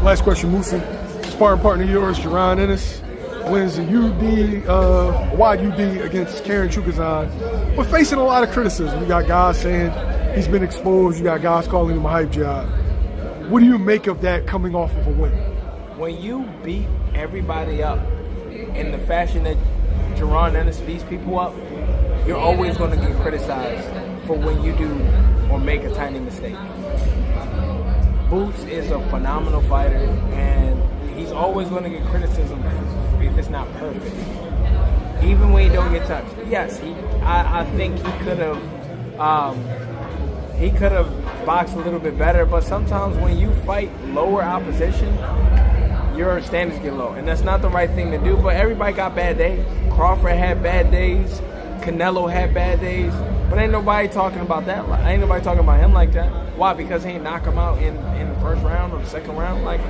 Last question, Muhsin. Sparring partner of yours, Jaron Ennis, wins the wide UD against Karen Chukhadzhian. We're facing a lot of criticism. You got guys saying he's been exposed. You got guys calling him a hype job. What do you make of that coming off of a win? When you beat everybody up in the fashion that Jaron Ennis beats people up, you're always going to get criticized for when you do or make a tiny mistake. Boots is a phenomenal fighter, and he's always going to get criticism if it's not perfect. Even when he don't get touched. Yes, I think he could have boxed a little bit better, but sometimes when you fight lower opposition, your standards get low, and that's not the right thing to do. But everybody got bad days. Crawford had bad days. Canelo had bad days. But ain't nobody talking about that. Ain't nobody talking about him like that. Why? Because he ain't knock him out in the first round or the second round. Like,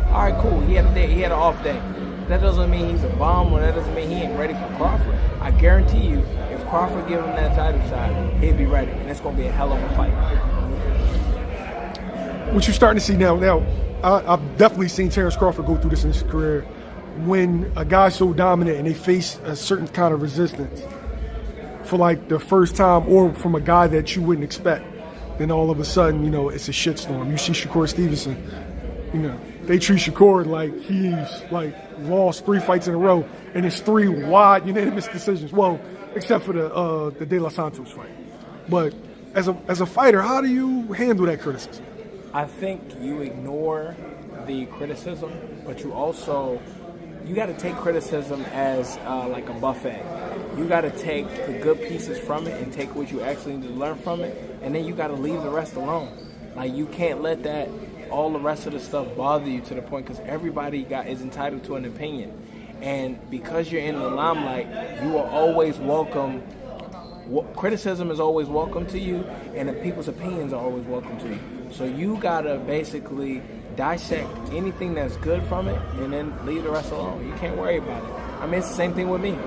all right, cool. He had a day. He had an off day. That doesn't mean he's a bum, or that doesn't mean he ain't ready for Crawford. I guarantee you, if Crawford give him that title shot, he'd be ready, and it's gonna be a hell of a fight. What you're starting to see now, I've definitely seen Terrence Crawford go through this in his career. When a guy's so dominant and they face a certain kind of resistance for like the first time, or from a guy that you wouldn't expect, then all of a sudden, it's a shitstorm. You see Shakur Stevenson, they treat Shakur like he's like lost 3 fights in a row, and it's 3 wide unanimous decisions. Well, except for the De Los Santos fight. But as a fighter, how do you handle that criticism? I think you ignore the criticism, but you got to take criticism as like a buffet. You got to take the good pieces from it and take what you actually need to learn from it, and then you got to leave the rest alone. Like, you can't let all the rest of the stuff bother you to the point, because everybody is entitled to an opinion, and because you're in the limelight, you are always welcome. Criticism is always welcome to you, and the people's opinions are always welcome to you. So you gotta basically dissect anything that's good from it, and then leave the rest alone. You can't worry about it. I mean, it's the same thing with me.